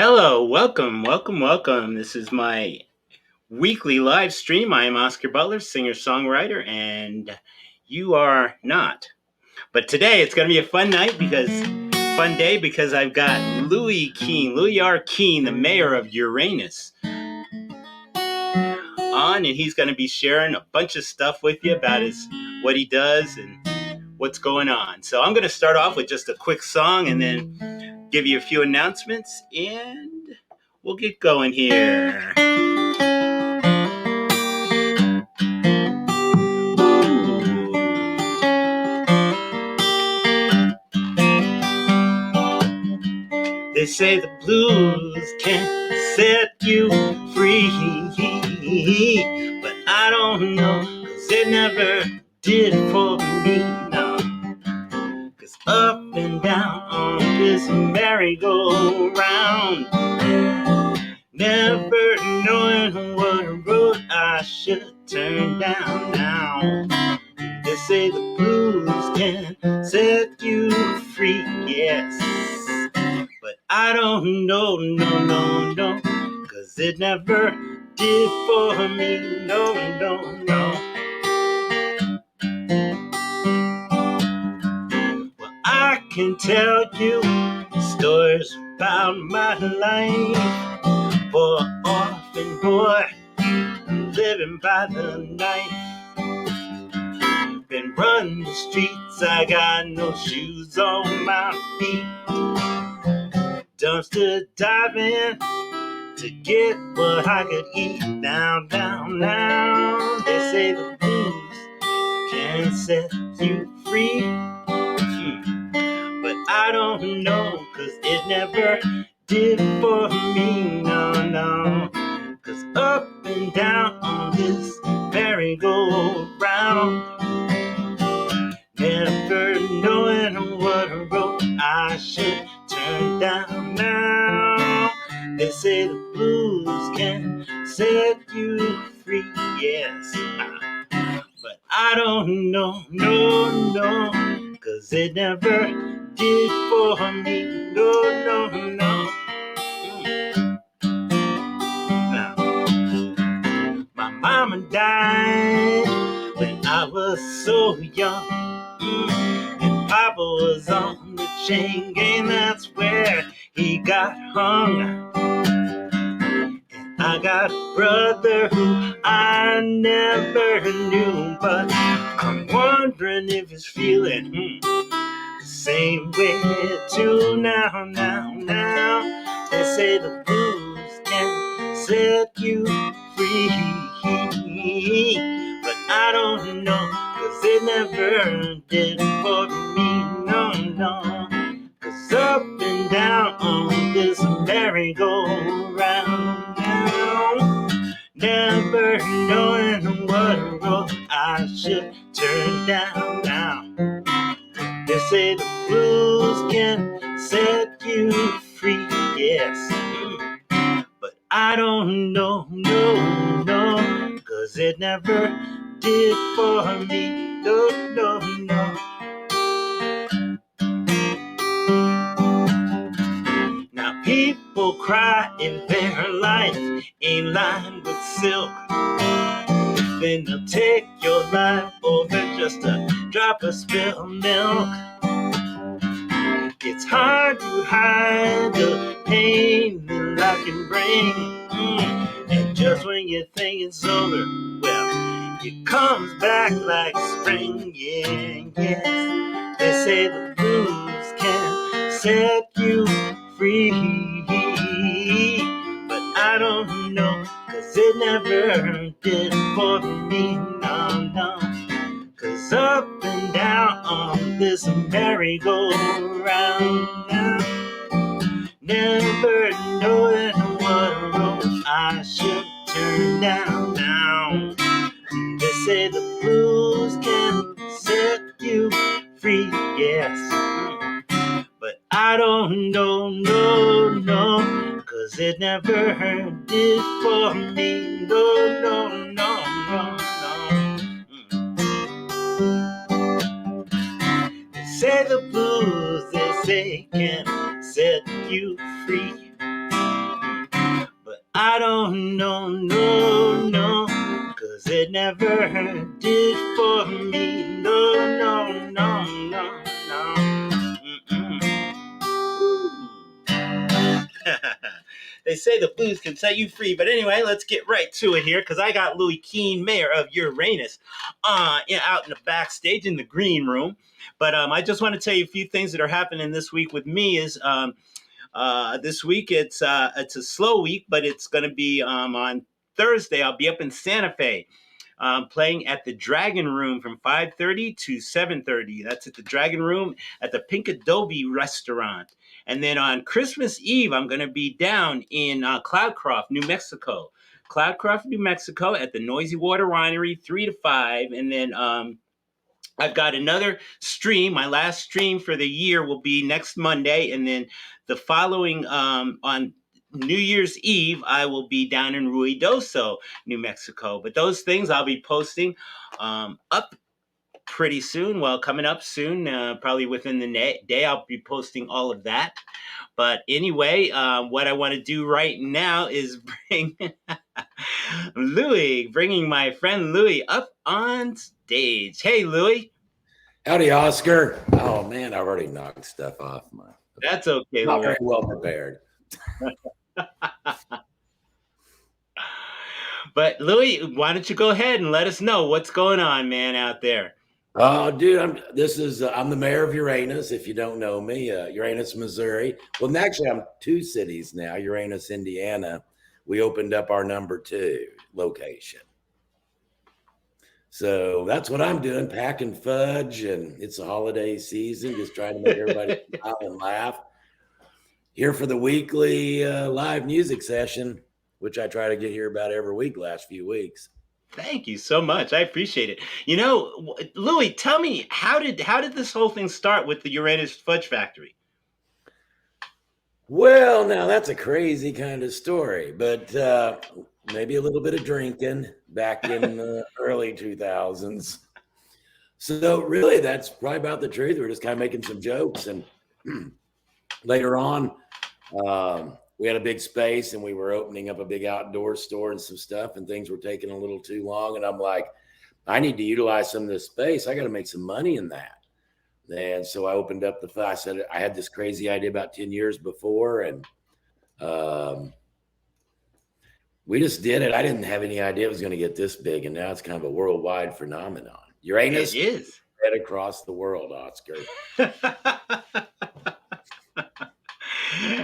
Hello, welcome. This is my weekly live stream. I am Oscar Butler, singer-songwriter, and you are not. But today it's going to be a fun day because I've got Louie R. the mayor of Uranus, on, and he's going to be sharing a bunch of stuff with you about what he does and what's going on. So I'm going to start off with just a quick song and then give you a few announcements, and we'll get going here. They say the blues can set you free, but I don't know, 'cause it never did for me, no. 'Cause up and down on this merry-go-round, never knowing what road I should turn down now. They say the blues can set you free, yes, but I don't know, no, 'cause it never did for me, no. Well, I can tell you stories about my life, for an orphan boy living by the knife. Been running the streets, I got no shoes on my feet. Dumpster diving to get what I could eat. Now. They say the blues can set you free, but I don't know, 'cause it never did for me, no. 'Cause up and down on this merry-go-round, never knowing what road I should turn down now. They say the blues can set you free, yes, but I don't know, no, 'cause it never did for me, no. Now, my mama died when I was so young, and Papa was on the chain gang, that's where he got hung. I got a brother who I never knew, but I'm wondering if he's feeling the same way too now. They say the blues can set you free, but I don't know, 'cause it never did for me, no. 'Cause up and down on this merry-go-round now, never knowing what road I should turn down now. They say the blues can set you free, yes, but I don't know, no, 'cause it never did for me, no. Now people cry if their life ain't lined with silk, then they'll take your life over just a drop of spilled milk. It's hard to hide the pain that life can bring, and just when you think it's over, well, it comes back like spring, yes. They say the blues can set you free, but I don't know, 'cause it never did for me, no. 'Cause up and down on this merry-go-round now, never knowing what road I should turn down now. They say the blues can set you free, yes, but I don't know, no, 'cause it never did for me, no. They say the blues, they say, can set you free, never did for me. No, no, no, no, no. They say the blues can set you free, but anyway, let's get right to it here because I got Louie Keene, mayor of Uranus, out in the backstage in the green room. But I just want to tell you a few things that are happening this week with me. Is this week it's a slow week, but it's going to be on Thursday. I'll be up in Santa Fe. Playing at the Dragon Room from 5:30 to 7:30. That's at the Dragon Room at the Pink Adobe restaurant. And then on Christmas Eve, I'm going to be down in Cloudcroft, New Mexico. Cloudcroft, New Mexico at the Noisy Water Winery, 3 to 5. And then I've got another stream. My last stream for the year will be next Monday. And then the following on New Year's Eve, I will be down in Ruidoso, New Mexico. But those things I'll be posting up pretty soon. Well, coming up soon, probably within the day, I'll be posting all of that. But anyway, what I want to do right now is bring bringing my friend Louie up on stage. Hey, Louie. Howdy, Oscar. Oh, man, I've already knocked stuff off. That's okay, Not Louie. very well prepared. But Louie, why don't you go ahead and let us know what's going on, man, out there? Oh, dude, I'm the mayor of Uranus. If you don't know me, Uranus, Missouri. Well, actually, I'm two cities now. Uranus, Indiana. We opened up our number 2 location. So that's what I'm doing, packing fudge, and it's a holiday season, just trying to make everybody smile and laugh. Here for the weekly live music session, which I try to get here about every week last few weeks. Thank you so much. I appreciate it. You know, Louie, tell me, how did this whole thing start with the Uranus Fudge Factory? Well, now that's a crazy kind of story, but maybe a little bit of drinking back in the early 2000s. So really, that's probably about the truth. We're just kind of making some jokes. And later on, we had a big space and we were opening up a big outdoor store and some stuff, and things were taking a little too long. And I'm like, I need to utilize some of this space. I got to make some money in that. And so I opened up I said, I had this crazy idea about 10 years before, and we just did it. I didn't have any idea it was going to get this big, and now it's kind of a worldwide phenomenon. Uranus is spread across the world, Oscar.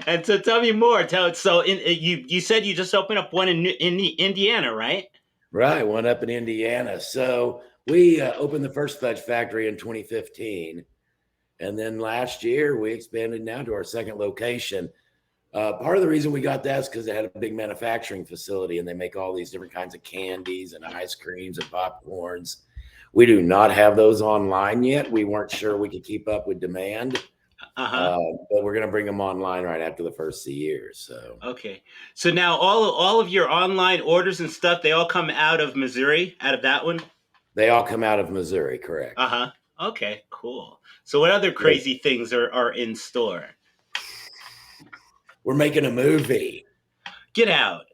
And so tell me more. You said you just opened up one in Indiana, right? Right, one up in Indiana. So we opened the first Fudge Factory in 2015. And then last year, we expanded now to our second location. Part of the reason we got that is because they had a big manufacturing facility, and they make all these different kinds of candies and ice creams and popcorns. We do not have those online yet. We weren't sure we could keep up with demand. But we're going to bring them online right after the first of the year. So okay. So now all of your online orders and stuff, they all come out of Missouri, out of that one? They all come out of Missouri, correct. Okay, cool. So what other crazy things are in store? We're making a movie. Get out.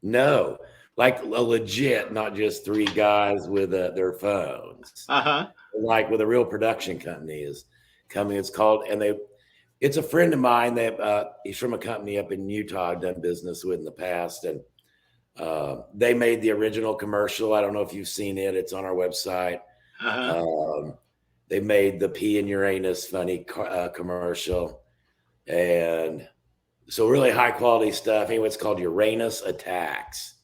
No, like a legit, not just 3 guys with their phones. Like with a real production company is coming. It's called, it's a friend of mine that he's from a company up in Utah I've done business with in the past, and they made the original commercial. I don't know if you've seen it. It's on our website. They made the P in Uranus funny commercial, and so really high quality stuff. Anyway, it's called Uranus Attacks,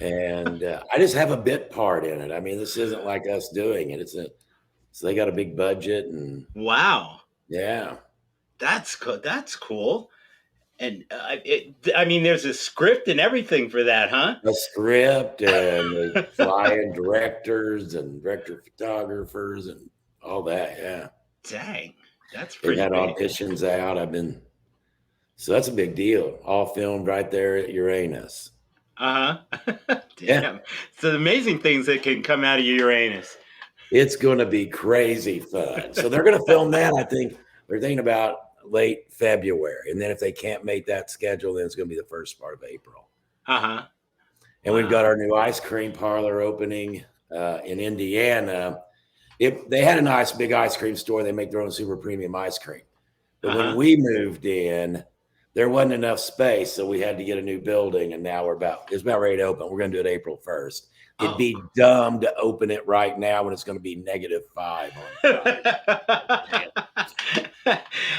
and I just have a bit part in it. I mean, this isn't like us doing it. So they got a big budget, and wow, yeah, that's cool. And I mean, there's a script and everything for that, huh? A script, and they fly in directors and director photographers and all that. Yeah. Dang, that's pretty. They had auditions out. So that's a big deal. All filmed right there at Uranus. Damn. Yeah. So the amazing things that can come out of Uranus. It's going to be crazy fun. So they're going to film that. I think they're thinking about late February, and then if they can't make that schedule, then it's going to be the first part of April. And we've got our new ice cream parlor opening in Indiana. They had a nice big ice cream store. They make their own super premium ice cream. But when we moved in, there wasn't enough space, so we had to get a new building. And now it's about ready to open. We're going to do it April 1st. It'd be dumb to open it right now when it's going to be -5 on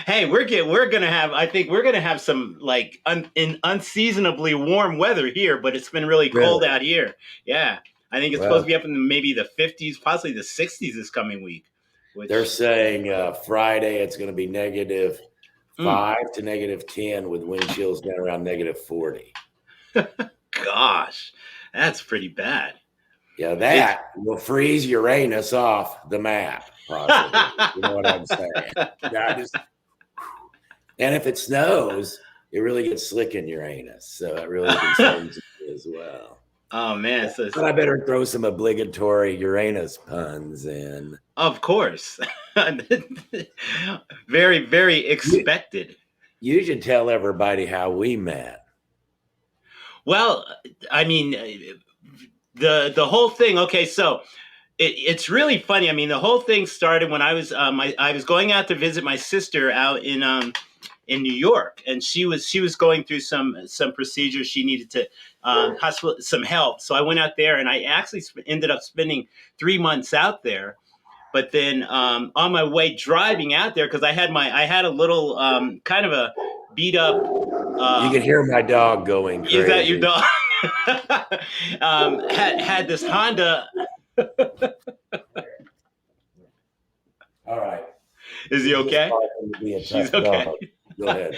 Hey, we're gonna have. I think we're gonna have some like unseasonably warm weather here, but it's been really cold out here. Yeah, I think it's supposed to be up in maybe the 50s, possibly the 60s this coming week. They're saying Friday it's going to be -5 to -10 with wind chills down around -40. Gosh, that's pretty bad. Yeah, that will freeze Uranus off the map, possibly. You know what I'm saying? And if it snows, it really gets slick in Uranus. So that really concerns me as well. Oh, man. But I better throw some obligatory Uranus puns in. Of course. Very, very expected. You should tell everybody how we met. Well, I mean, the whole thing. Okay, so it's really funny. I mean, the whole thing started when I was I was going out to visit my sister out in New York, and she was going through some procedures. She needed to hospital some help, so I went out there, and I actually ended up spending 3 months out there. But then on my way driving out there, because I had a little kind of a beat up. You can hear my dog going crazy. Is that your dog? Had this Honda. All right. Is he okay? She's okay. Go ahead.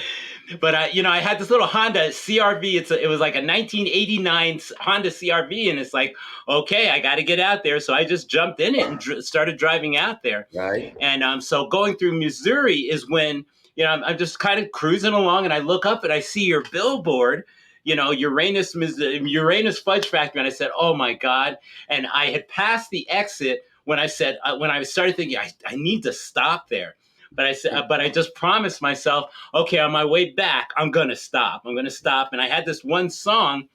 But I had this little Honda CRV. It was like a 1989 Honda CRV, and it's like, okay, I got to get out there. So I just jumped in it and started driving out there. Right. And so going through Missouri is when I'm just kind of cruising along, and I look up and I see your billboard. Uranus Fudge Factory, and I said, "Oh my God!" And I had passed the exit when I started thinking, I need to stop there. But I said, but I just promised myself, okay, on my way back, I'm gonna stop. And I had this one song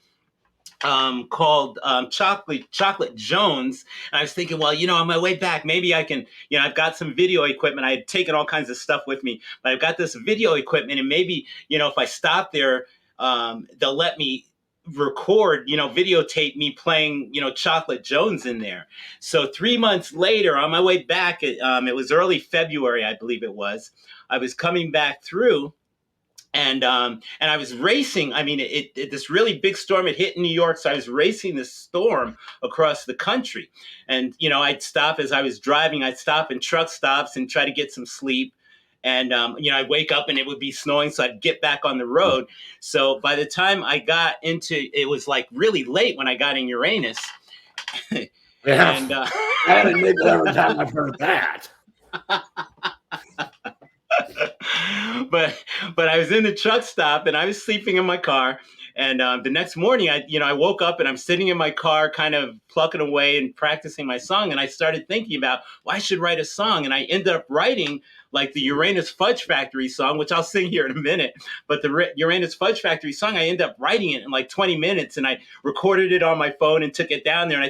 called Chocolate Jones. And I was thinking, well, on my way back, maybe I can, I've got some video equipment. I had taken all kinds of stuff with me, but I've got this video equipment, and maybe, if I stop there, they'll let me record, videotape me playing, Chocolate Jones in there. So 3 months later, on my way back, it was early February, I believe it was. I was coming back through, and I was racing. I mean, this really big storm had hit in New York, so I was racing this storm across the country. And I'd stop as I was driving. I'd stop in truck stops and try to get some sleep. And, I'd wake up and it would be snowing, so I'd get back on the road. So by the time I got it was like really late when I got in Uranus. Yeah. And I had a nickel every time I've heard that. But I was in the truck stop, and I was sleeping in my car. And the next morning, I woke up, and I'm sitting in my car kind of plucking away and practicing my song. And I started thinking about, well, I should write a song. And I ended up writing like the Uranus Fudge Factory song, which I'll sing here in a minute. But the Uranus Fudge Factory song, I ended up writing it in like 20 minutes, and I recorded it on my phone and took it down there. And I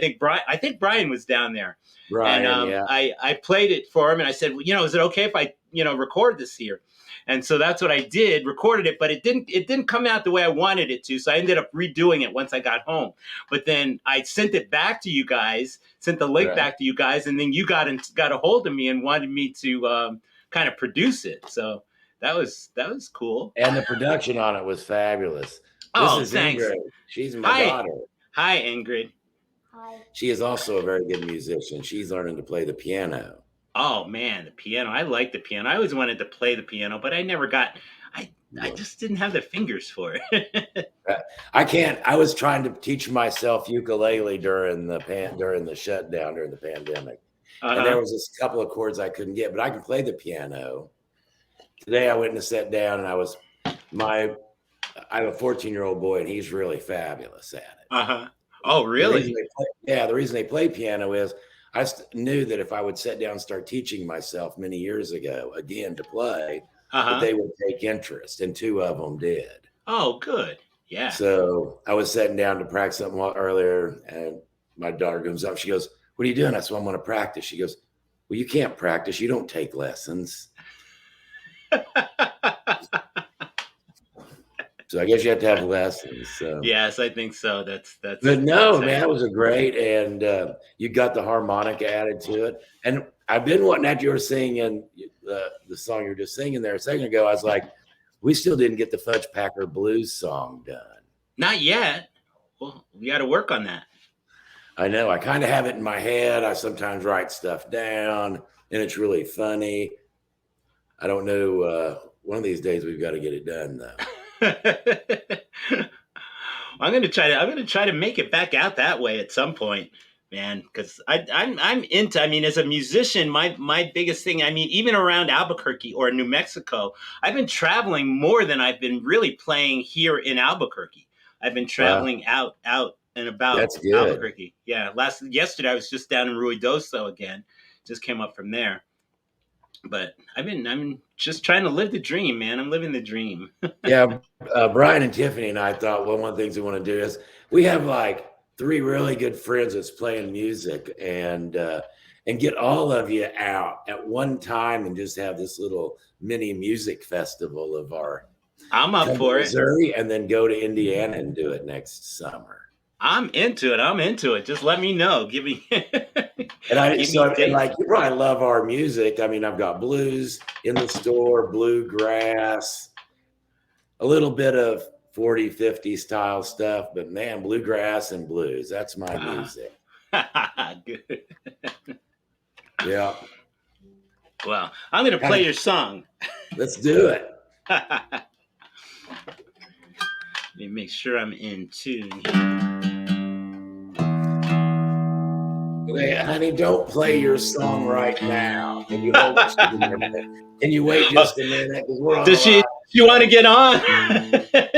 think Brian was down there. Brian, and yeah. I played it for him, and I said, well, is it okay if I, record this here? And so that's what I did, recorded it, but it didn't come out the way I wanted it to. So I ended up redoing it once I got home. But then I sent it back to you guys, sent the link back to you guys, and then you got a hold of me and wanted me to kind of produce it. So that was cool. And the production on it was fabulous. This is thanks. Ingrid. She's my daughter. Hi, Ingrid. Hi. She is also a very good musician. She's learning to play the piano. Oh man, the piano. I like the piano. I always wanted to play the piano, but I never got I just didn't have the fingers for it. I can't. I was trying to teach myself ukulele during the shutdown during the pandemic. And there was this couple of chords I couldn't get, but I can play the piano. Today I went and sat down, and I have a 14-year-old boy, and he's really fabulous at it. Oh, really? The reason they play piano is I knew that if I would sit down and start teaching myself many years ago again to play, that they would take interest, and 2 of them did. Oh, good. Yeah. So I was sitting down to practice something earlier, and my daughter comes up. She goes, "What are you doing?" I said, "I'm going to practice." She goes, "Well, you can't practice. You don't take lessons." So I guess you have to have lessons. So. Yes, I think so. That's. But no, man, it was a great, and you got the harmonica added to it. And I've been wanting, after you were singing the song you were just singing there a second ago, I was like, we still didn't get the Fudge Packer Blues song done. Not yet. Well, we got to work on that. I know. I kind of have it in my head. I sometimes write stuff down, and it's really funny. I don't know. One of these days we've got to get it done, though. I'm gonna try to make it back out that way at some point, man. Because I'm into. I mean, as a musician, my biggest thing. I mean, even around Albuquerque or New Mexico, I've been traveling more than I've been really playing here in Albuquerque. I've been traveling out and about. That's good. Albuquerque. Yeah. Yesterday I was just down in Ruidoso again. Just came up from there. But I'm just trying to live the dream, man. I'm living the dream. Yeah, Brian and Tiffany and I thought, well, one of the things we want to do is we have like 3 really good friends that's playing music, and get all of you out at one time and just have this little mini music festival of our. I'm up for it. Missouri, and then go to Indiana and do it next summer. I'm into it. Just let me know. Give me. And like, you probably love our music. I mean, I've got blues in the store, bluegrass, a little bit of 40, 50 style stuff, but man, bluegrass and blues, that's my music. Good. Yeah. Well, I'm going to play your song. Let's do it. Let me make sure I'm in tune here. Hey, honey, don't play your song right now. Can you hold just a minute? Can you wait just a minute? Does she want to get on?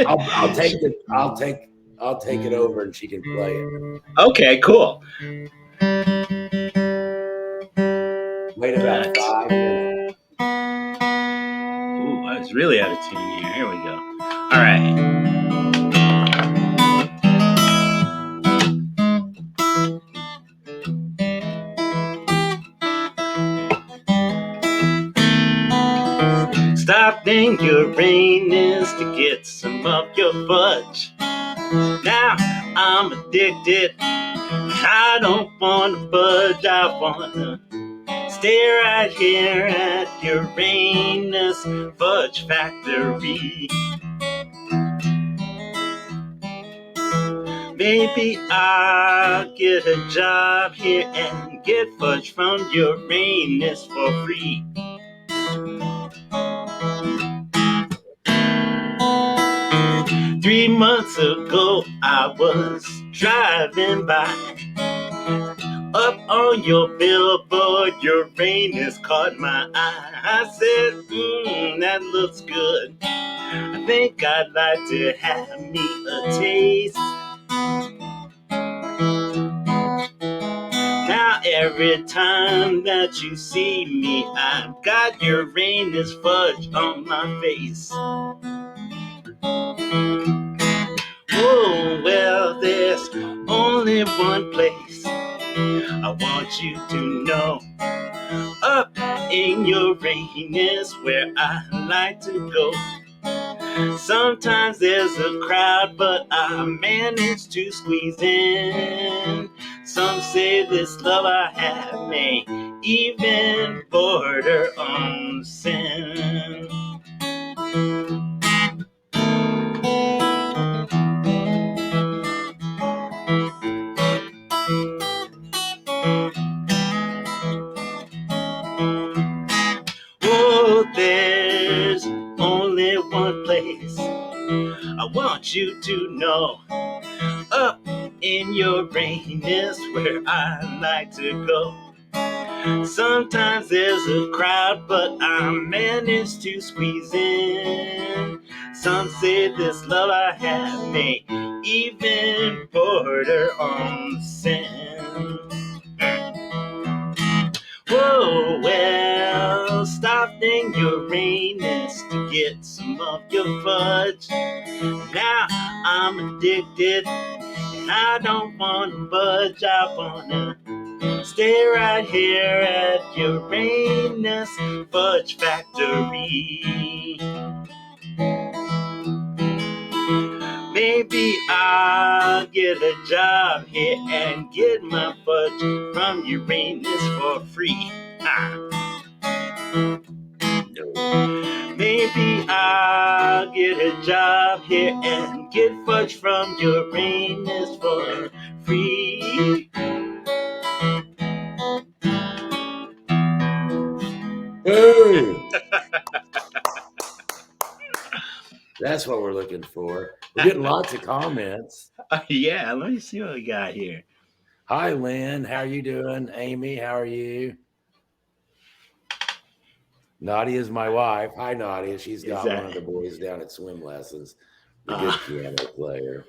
I'll take it over and she can play it. Okay, cool. Wait about 5 minutes. Ooh, I was really out of tune here. Here we go. All right. Stopped in Uranus to get some of your fudge. Now I'm addicted. I don't want to budge. I want to stay right here at Uranus Fudge Factory. Maybe I'll get a job here and get fudge from Uranus for free. Three months ago, I was driving by. Up on your billboard, Uranus caught my eye. I said, that looks good. I think I'd like to have me a taste. Now every time that you see me, I've got Uranus fudge on my face. Oh, well, there's only one place I want you to know. Up in Uranus where I like to go. Sometimes there's a crowd, but I manage to squeeze in. Some say this love I have may even border on sin. Oh, there's only one place I want you to know. Up in Uranus where I like to go. Sometimes there's a crowd, but I manage to squeeze in. Some say this love I have may even border on sin. Whoa, well, stopped visiting Uranus to get some of your fudge. Now I'm addicted and I don't want to budge. I wanna stay right here at Uranus Fudge Factory. Maybe I'll get a job here and get my fudge from Uranus for free. Maybe I'll get a job here and get fudge from Uranus for free. Ooh. That's what we're looking for. We're getting lots of comments. Yeah, let me see what we got here. Hi, Lynn. How are you doing? Amy, how are you? Nadia's my wife. Hi, Nadia. She's got one of the boys down at swim lessons, the good piano player.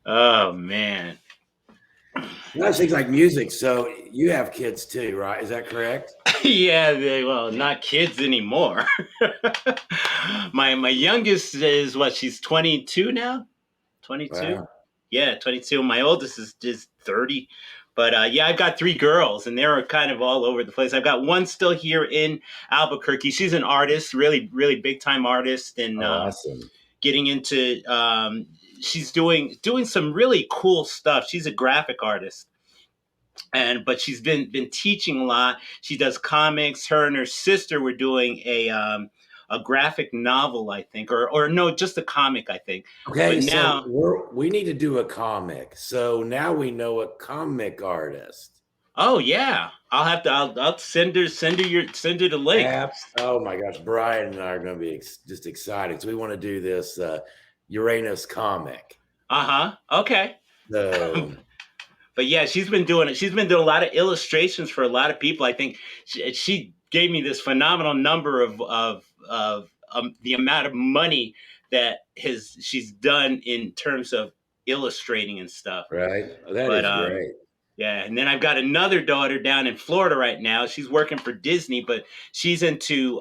Oh, man. That's things like music. So you have kids too, right? Is that correct? Yeah, well, not kids anymore. My youngest is what? She's 22 now. 22. Wow. Yeah, 22. My oldest is just 30. But yeah, I've got 3 girls, and they're kind of all over the place. I've got one still here in Albuquerque. She's an artist, really, really big time artist, and Awesome. getting into. She's doing some really cool stuff. She's a graphic artist, but she's been teaching a lot. She does comics. Her and her sister were doing a graphic novel, I think, or no, just a comic, I think. Okay, but now so we need to do a comic. So now we know a comic artist. Oh yeah, I'll send her the link. Apps. Oh my gosh, Brian and I are going to be just excited. So we want to do this Uranus comic. Okay. So, but yeah, she's been doing it. She's been doing a lot of illustrations for a lot of people. I think she gave me this phenomenal number of the amount of money that she's done in terms of illustrating and stuff. Right. That is great. Yeah, and then I've got another daughter down in Florida right now. She's working for Disney, but she's into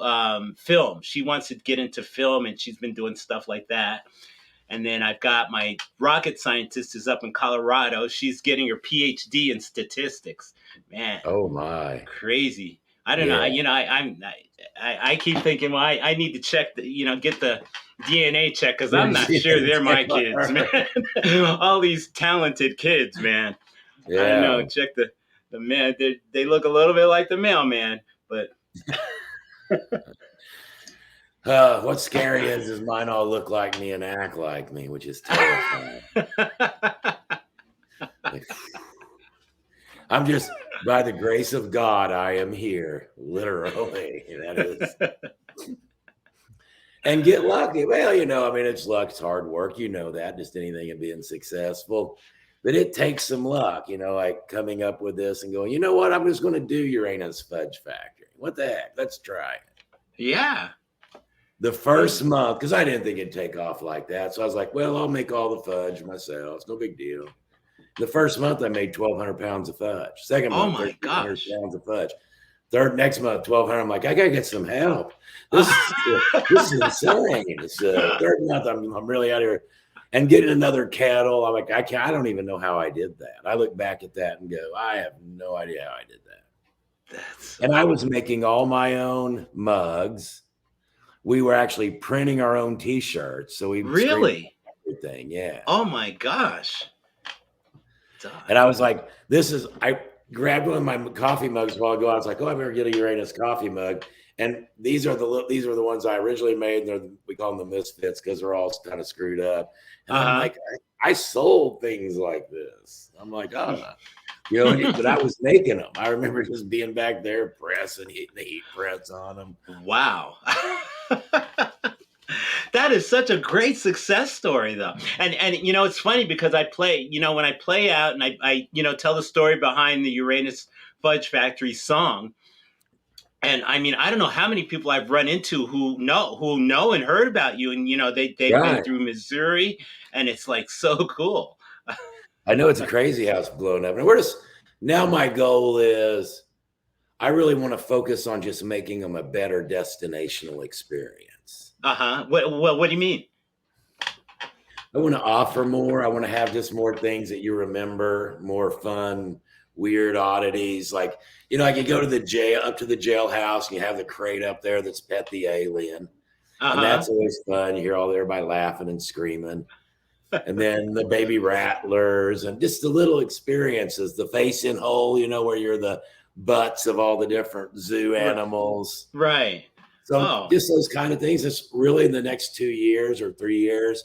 film. She wants to get into film, and she's been doing stuff like that. And then I've got my rocket scientist is up in Colorado. She's getting her PhD in statistics. Man, oh my, crazy! I don't know. I keep thinking, well, I need to check get the DNA check because I'm not sure they're my kids, man. All these talented kids, man. Yeah. I know. Check the man. They look a little bit like the mailman, but. What's scary is mine all look like me and act like me, which is terrifying. I'm just, by the grace of God, I am here, literally. That is. And get lucky. Well, it's luck, it's hard work. You know that, just anything in being successful. But it takes some luck, like coming up with this and going, you know what, I'm just going to do Uranus Fudge Factory. What the heck? Let's try it. Yeah. The first month, because I didn't think it'd take off like that. So I was like, well, I'll make all the fudge myself. It's no big deal. The first month, I made 1,200 pounds of fudge. Second month, 1,300 pounds of fudge. Next month, 1,200. I'm like, I got to get some help. This is insane. So third month, I'm really out here. And getting another kettle, I'm like, I don't even know how I did that. I look back at that and go, I have no idea how I did that. And I was making all my own mugs. We were actually printing our own T-shirts. So we really everything, yeah. Oh my gosh! And I was like, I grabbed one of my coffee mugs while I go out. I was like, oh, I better get a Uranus coffee mug. And these are the ones I originally made. We call them the misfits because they're all kind of screwed up. And I'm like, I sold things like this. I'm like, but I was making them. I remember just being back there pressing, hitting the heat press on them. Wow. That is such a great success story, though. And it's funny because I play, when I play out and I tell the story behind the Uranus Fudge Factory song. And I mean, I don't know how many people I've run into who know and heard about you. And, they've been through Missouri, and it's like so cool. I know it's crazy how it's blown up. And now my goal is I really want to focus on just making them a better destinational experience. What do you mean? I want to offer more. I want to have just more things that you remember, more fun, weird oddities. Like, like you go to the jail, up to the jailhouse, and you have the crate up there that's Pet the Alien. And that's always fun. You hear all everybody laughing and screaming. And then the baby rattlers and just the little experiences, the facing hole, where you're the butts of all the different zoo animals. Right. So just those kind of things. It's really in the next 2 years or 3 years.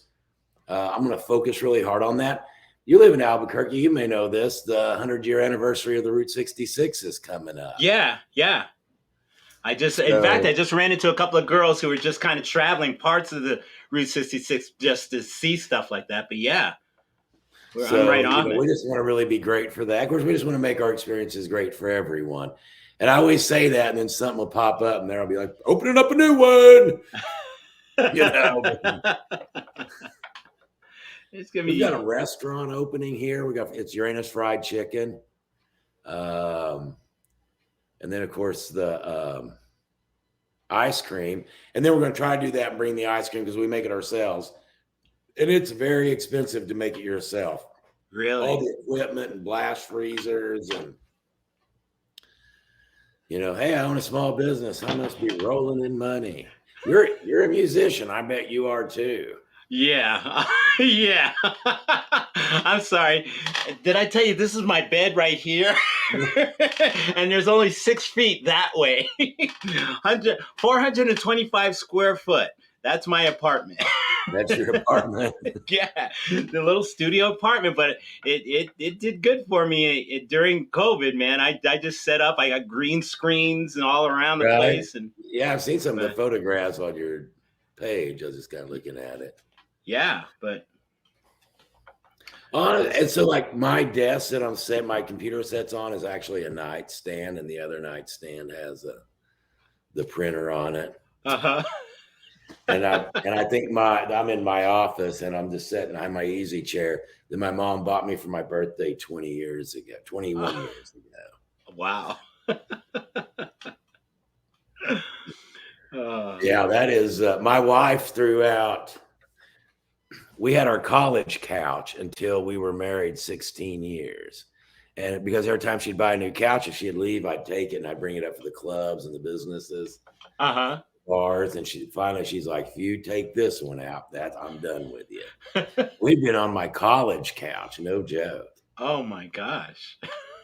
I'm going to focus really hard on that. You live in Albuquerque. You may know this. The 100-year anniversary of the Route 66 is coming up. Yeah. In fact, I just ran into a couple of girls who were just kind of traveling parts of the Route 66 just to see stuff like that. But yeah, I'm right on it. We just want to really be great for that. Of course, we just want to make our experiences great for everyone. And I always say that, and then something will pop up, and there I'll be like, opening up a new one. We've got a restaurant opening here. It's Uranus Fried Chicken. And then, of course, the ice cream. And then we're going to try to do that and bring the ice cream because we make it ourselves. And it's very expensive to make it yourself. Really? All the equipment and blast freezers and, hey, I own a small business. I must be rolling in money. You're a musician. I bet you are too. Yeah. Yeah. I'm sorry. Did I tell you this is my bed right here? And there's only 6 feet that way. 425 square foot. That's my apartment. That's your apartment. Yeah, the little studio apartment, but it did good for me during COVID, man. I just set up. I got green screens and all around the place, and yeah, I've seen some of the photographs on your page. I was just kind of looking at it. Yeah, but and so like my desk that I'm set, my computer sets on is actually a nightstand, and the other nightstand has the printer on it. And I think I'm in my office and I'm just sitting on my easy chair that my mom bought me for my birthday 21 years ago. Wow. Yeah, that is my wife threw out. We had our college couch until we were married 16 years. And because every time she'd buy a new couch, if she'd leave, I'd take it and I'd bring it up for the clubs and the businesses. Bars, and she's like, if you take this one out, I'm done with you. We've been on my college couch, no joke. Oh my gosh.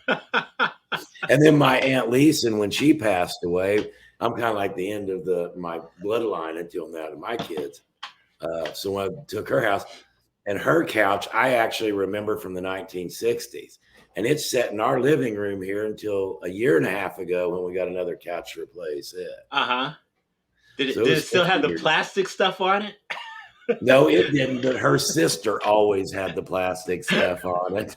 And then my Aunt Lisa, when she passed away, I'm kind of like the end of my bloodline until now to my kids. So when I took her house, and her couch, I actually remember from the 1960s. And it's set in our living room here until a year and a half ago when we got another couch to replace it. Did it still have the plastic stuff on it? No, it didn't, but her sister always had the plastic stuff on it.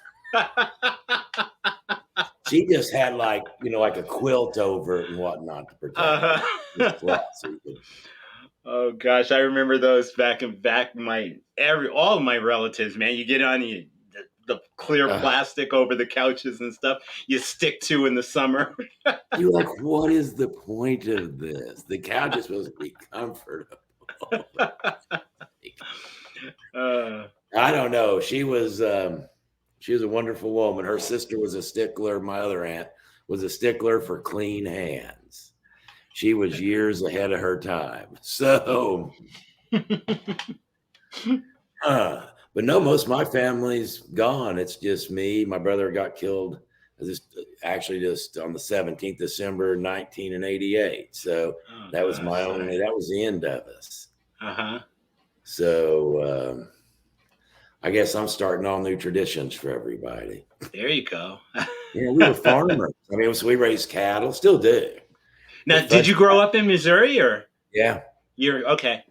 She just had like a quilt over it and whatnot to protect it. Oh gosh, I remember those back all of my relatives, man. You get on the clear plastic over the couches and stuff you stick to in the summer. You're like, what is the point of this? The couch is supposed to be comfortable. I don't know. She was a wonderful woman. Her sister was a stickler. My other aunt was a stickler for clean hands. She was years ahead of her time. So, but no, most of my family's gone. It's just me. My brother got killed just on the 17th December 1988. So that was that was the end of us. So I guess I'm starting all new traditions for everybody. There you go. Yeah, we were farmers. I mean, we raised cattle, still do. Now, did you grow up in Missouri or? Yeah. You're okay.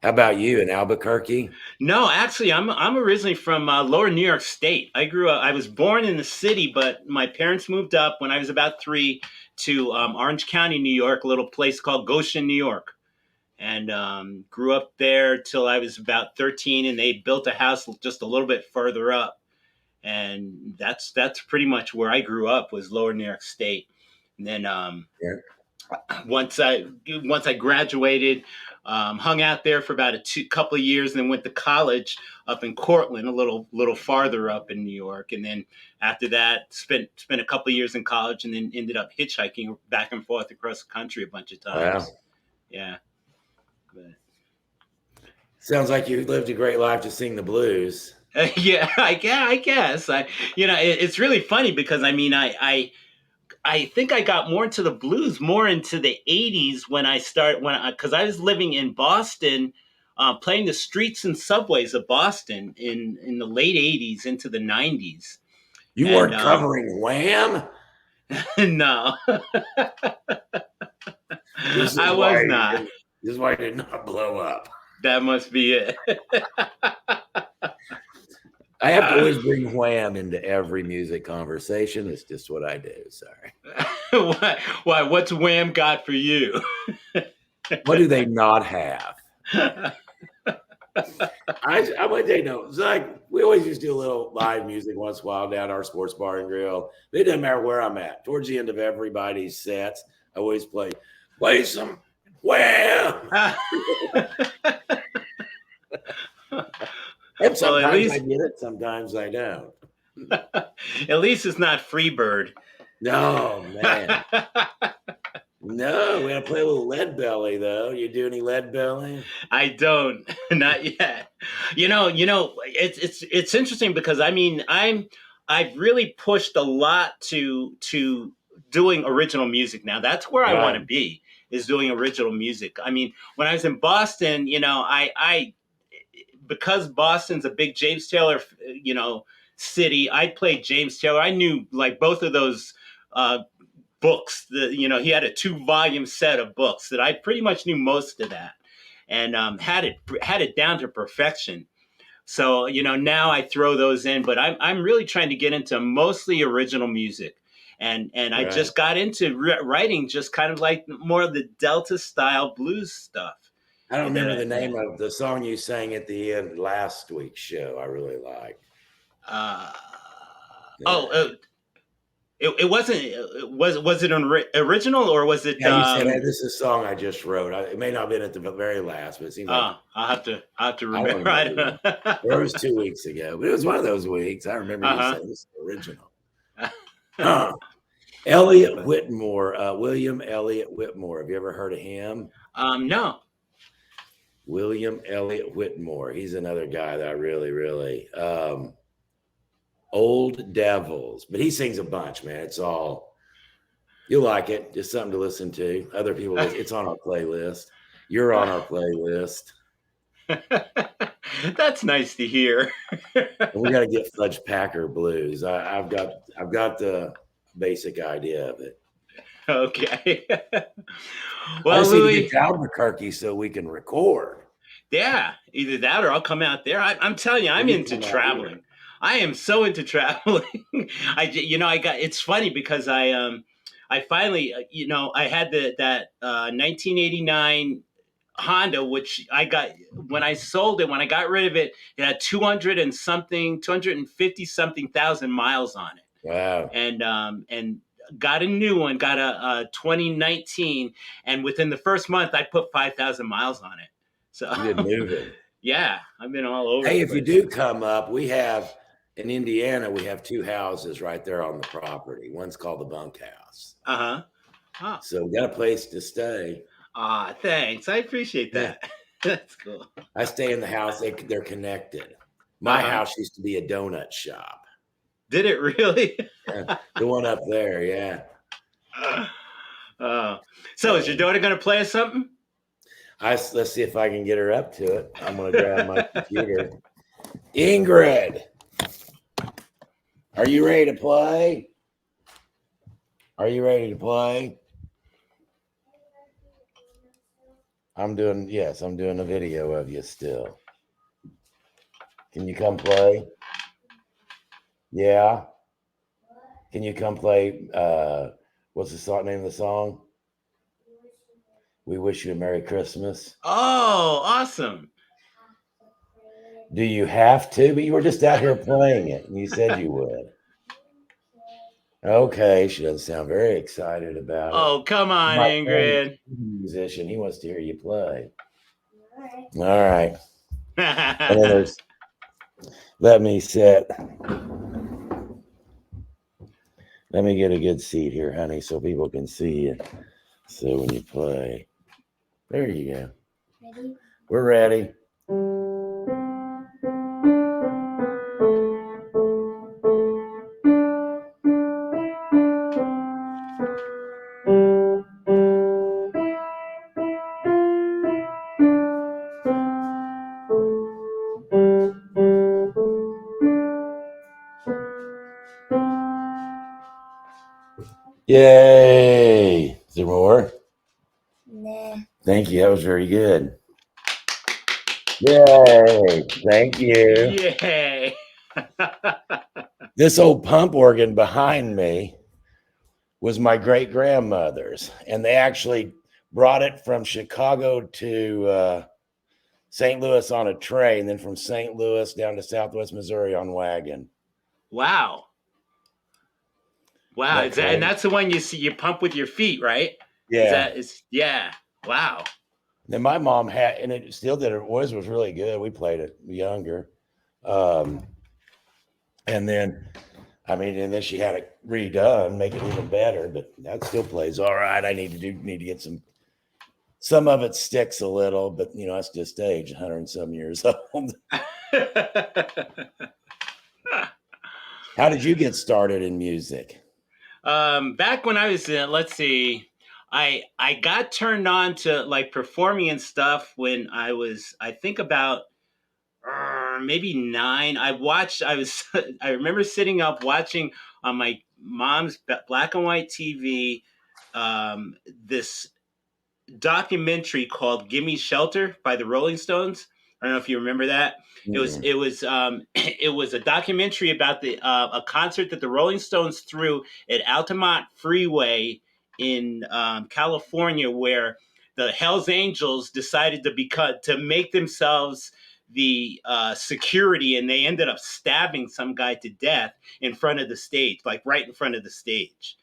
How about you in Albuquerque? No, actually, I'm originally from Lower New York State. I was born in the city, but my parents moved up when I was about 3 to Orange County, New York, a little place called Goshen, New York, and grew up there till I was about 13. And they built a house just a little bit further up, and that's pretty much where I grew up, was Lower New York State. And then Yeah. once I graduated, hung out there for about couple of years, and then went to college up in Cortland, a little farther up in New York. And then after that, spent a couple of years in college, and then ended up hitchhiking back and forth across the country a bunch of times. Wow. Yeah. But, Sounds like you lived a great life to sing the blues. yeah, I guess. It's really funny because I mean, I think I got more into the blues, more into the '80s because I was living in Boston, playing the streets and subways of Boston in the late '80s into the '90s. You And weren't covering Wham? no, This I is was why you not. didn't, this is why you did not blow up. That must be it. I have to always bring Wham into every music conversation. It's just what I do. Sorry. Why? What's Wham got for you? What do they not have? I would say no. It's like we always used to do a little live music once in a while down our sports bar and grill. But it doesn't matter where I'm at. Towards the end of everybody's sets, I always play some Wham. And sometimes I get it, sometimes I don't. At least it's not Freebird. No, man. No, we gotta play a little Lead Belly though. You do any Lead Belly? I don't, not yet. It's interesting because I mean I've really pushed a lot to doing original music now. That's where I want to be, is doing original music. I mean, when I was in Boston, I because Boston's a big James Taylor, city. I played James Taylor. I knew like both of those books. He had a 2-volume set of books that I pretty much knew most of that, and had it down to perfection. So now I throw those in, but I'm really trying to get into mostly original music, and I just got into writing just kind of like more of the Delta style blues stuff. I don't remember the name of the song you sang at the end last week's show. I really liked. It wasn't. Was it an original or was it? Yeah, you said, "Hey, this is a song I just wrote." It may not have been at the very last, but it seems like I'll have to remember. It was 2 weeks ago, but it was one of those weeks. I remember you saying this is original. Elliott Whitmore, William Elliott Whitmore. Have you ever heard of him? No. William Elliott Whitmore. He's another guy that I really, really. Old Devils, but he sings a bunch, man. It's all, you'll like it. Just something to listen to. Other people, it's on our playlist. You're on our playlist. That's nice to hear. We got to get Fudge Packer Blues. I've got the basic idea of it. Okay. Well, I just need to get to Albuquerque so we can record. Yeah, either that or I'll come out there. I'm telling you, I'm into traveling. I am so into traveling. It's funny because I finally, I had that 1989 Honda, which I got when I sold it. When I got rid of it, it had 250 something thousand miles on it. Wow. And got a new one, got a 2019, and within the first month, I put 5,000 miles on it. So you did move it. Yeah, I've been all over. Hey, if you do come up, we have. In Indiana, we have 2 houses right there on the property. One's called the bunkhouse. So we got a place to stay. Thanks. I appreciate that. Yeah. That's cool. I stay in the house. They're connected. My house used to be a donut shop. Did it really? Yeah, the one up there, yeah. So is your daughter going to play us something? Let's see if I can get her up to it. I'm going to grab my computer. Ingrid. Are you ready to play? Are you ready to play? I'm doing a video of you still. Can you come play? Yeah. Can you come play? What's the name of the song? We Wish You a Merry Christmas. Oh, awesome. Do you have to? But you were just out here playing it, and you said you would. Okay, she doesn't sound very excited about it. Oh, come on, My friend is Ingrid. a musician. He wants to hear you play. All right. And then there's, let me sit. Let me get a good seat here, honey, so people can see you. So when you play, there you go. Ready? We're ready. Yay! Is there more? Nah. Thank you. That was very good. Yay! Thank you. Yay. This old pump organ behind me was my great grandmother's, and they actually brought it from Chicago to St. Louis on a train, then from St. Louis down to Southwest Missouri on wagon. Wow. Wow. And that's the one you see you pump with your feet, right? Yeah. Yeah. Wow. Then my mom had, and it still did. Her voice was really good. We played it younger. And then, I mean, and then she had it redone, make it even better, but that still plays all right. I need to get some of it sticks a little, but you know, that's just age, 100 and some years old. How did you get started in music? Back when I was let's see, I got turned on to like performing and stuff when I think about maybe 9. I remember sitting up watching on my mom's black and white TV this documentary called "Gimme Shelter" by the Rolling Stones. I don't know if you remember that. It was a documentary about the a concert that the Rolling Stones threw at Altamont Freeway in California, where the Hell's Angels decided to make themselves the security, and they ended up stabbing some guy to death in front of the stage, like right in front of the stage.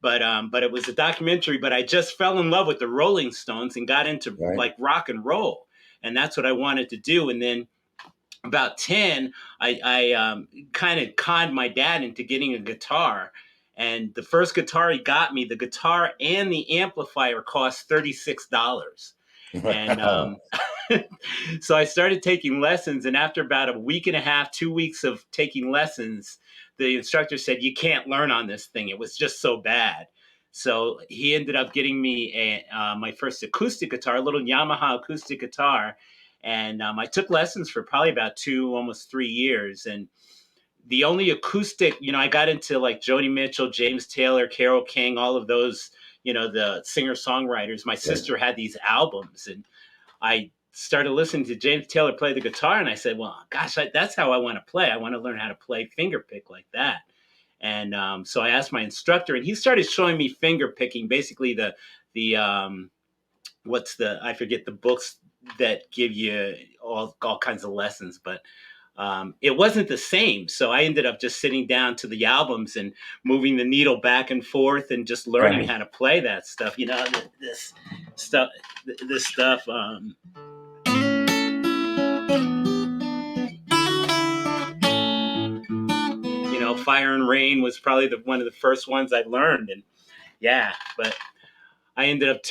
But it was a documentary. But I just fell in love with the Rolling Stones and got into like rock and roll, and that's what I wanted to do. And then about 10, I kind of conned my dad into getting a guitar. And the first guitar he got me, the guitar and the amplifier cost $36. And so I started taking lessons. And after about a week and a half, 2 weeks of taking lessons, the instructor said, "You can't learn on this thing. It was just so bad." So he ended up getting me my first acoustic guitar, a little Yamaha acoustic guitar. And I took lessons for probably about 2, almost 3 years. And the only acoustic, I got into like Joni Mitchell, James Taylor, Carole King, all of those, the singer-songwriters. My sister had these albums, and I started listening to James Taylor play the guitar, and I said, well, gosh, that's how I want to play. I want to learn how to play finger pick like that. And so I asked my instructor, and he started showing me finger picking, basically the I forget the books that give you all kinds of lessons, but it wasn't the same. So I ended up just sitting down to the albums and moving the needle back and forth and just learning how to play that stuff. This stuff, this stuff. Fire and Rain was probably one of the first ones I learned, and yeah, but I ended up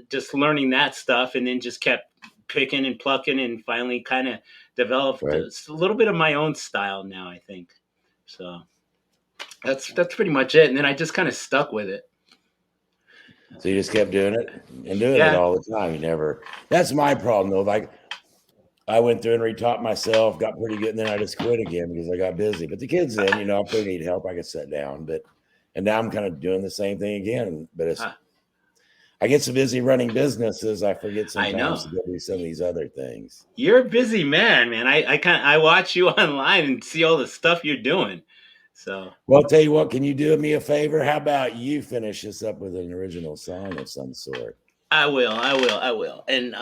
just learning that stuff, and then just kept picking and plucking, and finally kind of developed a little bit of my own style now, I think. So that's pretty much it, and then I just kind of stuck with it. So you just kept doing it and doing it all the time. You never. That's my problem though. Like I went through and retaught myself, got pretty good, and then I just quit again because I got busy. But the kids then, if they need help, I could sit down. And now I'm kind of doing the same thing again. But I get so busy running businesses, I forget sometimes to go do some of these other things. You're a busy man. I watch you online and see all the stuff you're doing. So, well, I'll tell you what, can you do me a favor? How about you finish this up with an original song of some sort? I will. And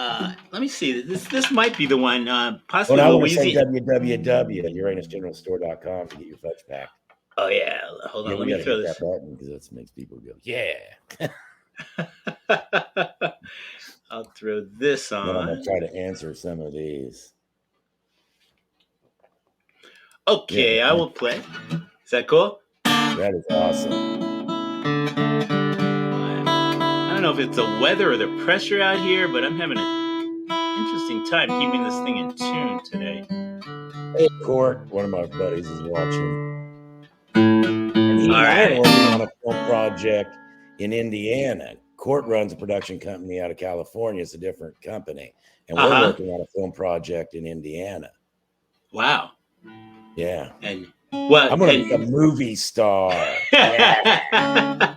let me see. This might be the one. Possibly Louisiana. Well, I want to say www.uranusgeneralstore.com to get your fudge pack. Oh yeah, hold on. Let me throw this. That button because that makes people go, yeah. I'll throw this on. Then I'm gonna try to answer some of these. Okay, I will play. Is that cool? That is awesome. I don't know if it's the weather or the pressure out here, but I'm having an interesting time keeping this thing in tune today. Hey, Court, one of my buddies is watching. And he and I are working on a film project in Indiana. Court runs a production company out of California. It's a different company. And we're working on a film project in Indiana. Wow. Yeah. And what? I'm going to be a movie star. Yeah.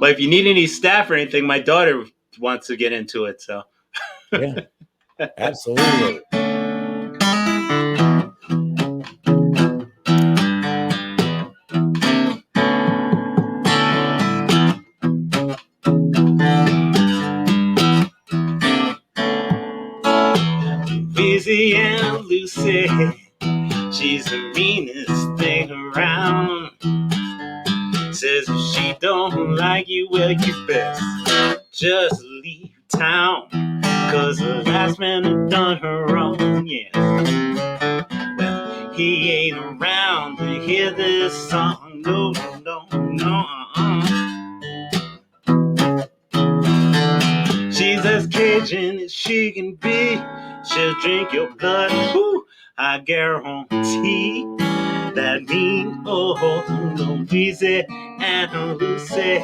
Well, if you need any staff or anything, my daughter wants to get into it. So. Yeah. Absolutely. Busy and Lucy, she's the meanest thing around. Says if she don't like you, well, you best just leave town. Cause the last man who done her wrong, yeah, well, he ain't around to hear this song. No, no, no, She's as Cajun as she can be. She'll drink your blood, whoo, I guarantee. That mean old Louise and Lucy,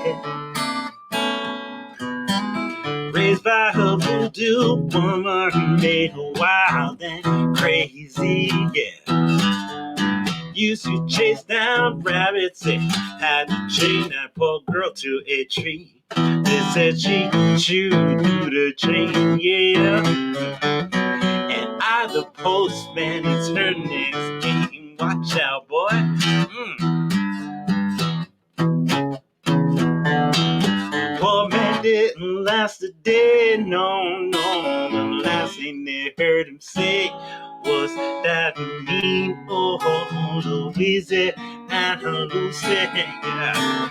raised by her voodoo woman, made her wild and crazy, yeah. Used to chase down rabbits and had to chain that poor girl to a tree. They said she chewed through the chain, yeah. And I, the postman, is her next game. Watch out, boy. Poor man didn't last a day, no. The last thing they heard him say was that mean old Louise and her Lucy, yeah.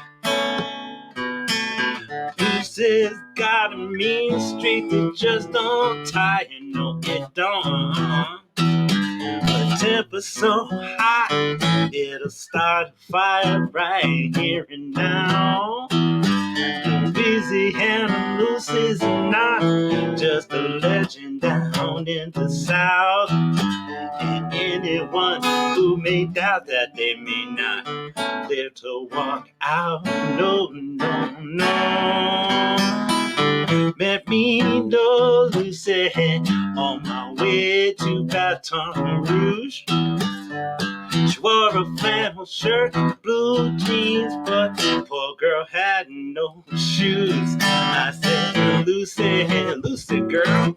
Lucy's got a mean streak that just don't tire, no it don't. Her temper's so hot, it'll start a fire right here and now. Louisiana Lucy's not just a legend down in the South. And anyone who may doubt that they may not live to walk out, no, no, no. Met me no Lucy on my way to Baton Rouge. She wore a flannel shirt, blue jeans, but the poor girl had no shoes. I said, Lucy, Lucy girl,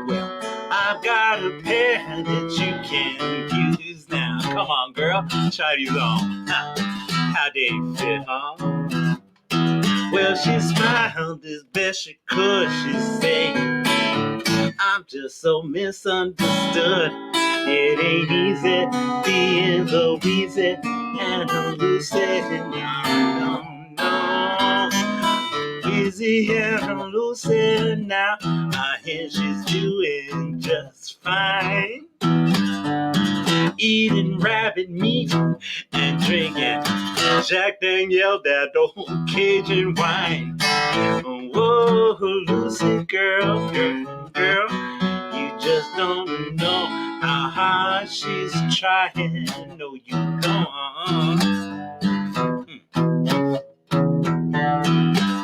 well, I've got a pair that you can use now. Come on, girl, try these on. How they fit, huh? Well, she smiled as best she could. She said, I'm just so misunderstood. It ain't easy being Louise and Lucy. No, no. Louisiana Lucy now. I hear she's doing just fine. Eating rabbit meat and drinking Jack Danielle, that old Cajun wine. Whoa, Lucy girl, girl, you just don't know how hard she's trying. No, you don't.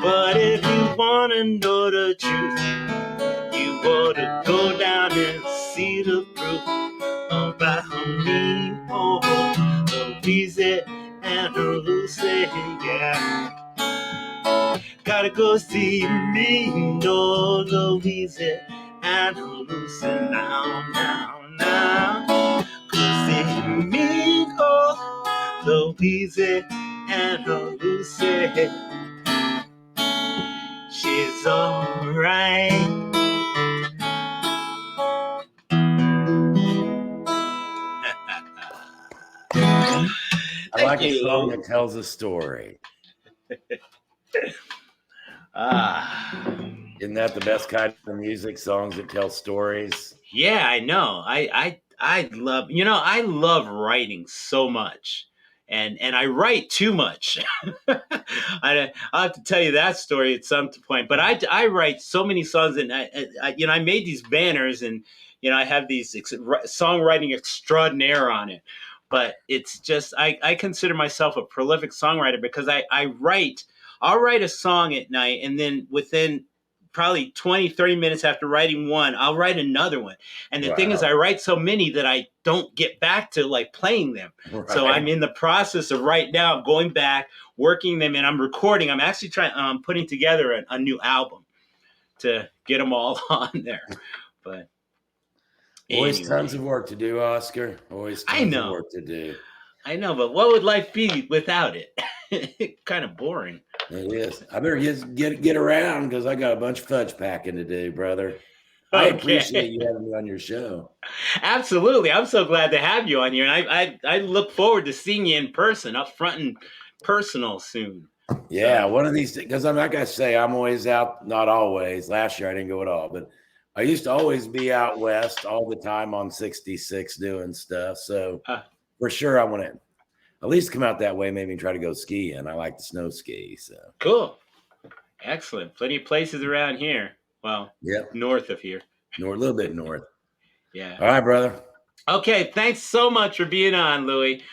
But if you wanna know the truth, you ought to go down and see the proof about me, oh, Louise and Lucy, yeah. Gotta go see me, oh, Louise and Lucy now. Go see me, oh, Louise and Lucy. She's alright. like a song that tells a story. Isn't that the best kind of music? Songs that tell stories. Yeah, I know. I love, I love writing so much. And I write too much. I'll have to tell you that story at some point. But I write so many songs, and I made these banners, and I have these songwriting extraordinaire on it. But it's just I consider myself a prolific songwriter because I'll write a song at night, and then within probably 20, 30 minutes after writing one, I'll write another one. And the thing is, I write so many that I don't get back to like playing them. Right. So I'm in the process of right now going back, working them, and I'm recording. I'm actually putting together a new album to get them all on there. But always tons of work to do, Oscar. Always tons of work to do. I know, but what would life be without it? Kind of boring. It is. I better get around because I got a bunch of fudge packing to do, brother. I appreciate you having me on your show. Absolutely. I'm so glad to have you on here. And I look forward to seeing you in person, up front and personal soon. Yeah, one of these, because I'm like I say, I'm always out, not always. Last year I didn't go at all, but I used to always be out west all the time on 66 doing stuff. So for sure I want to at least come out that way, maybe try to go skiing. I like to snow ski. So cool. Excellent. Plenty of places around here. Well, north of here. A little bit north. Yeah. All right, brother. Okay. Thanks so much for being on, Louie.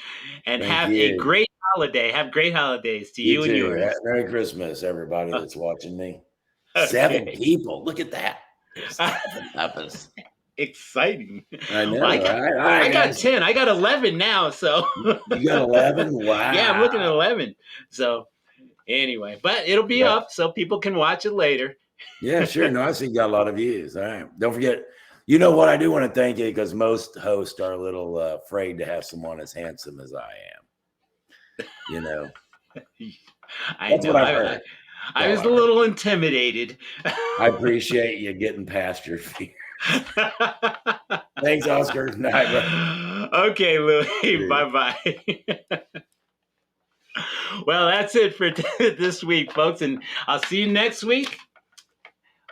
And have a great holiday. Have great holidays to you and yours. Merry Christmas, everybody that's watching me. 7 people. Look at that. 7 of us. Exciting. I know. Well, I got 10. I got 11 now. So you got 11? Wow. Yeah, I'm looking at 11. So anyway, but it'll be up so people can watch it later. Yeah, sure. No, I see you got a lot of views. All right. Don't forget, you know what? I do want to thank you because most hosts are a little afraid to have someone as handsome as I am. You know. That's what I've heard. I was a little intimidated. I appreciate you getting past your fear. Thanks, Oscar. Night, bro. Okay, Louie. Bye-bye. Well, that's it for this week, folks, and I'll see you next week.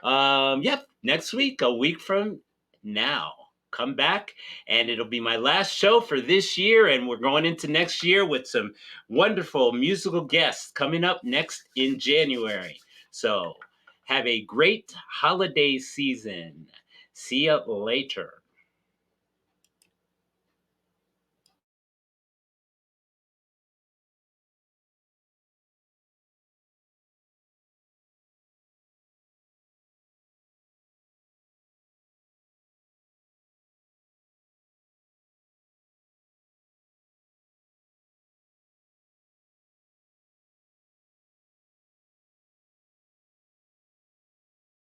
Next week, a week from now. Come back, and it'll be my last show for this year, and we're going into next year with some wonderful musical guests coming up next in January. So have a great holiday season. See you later.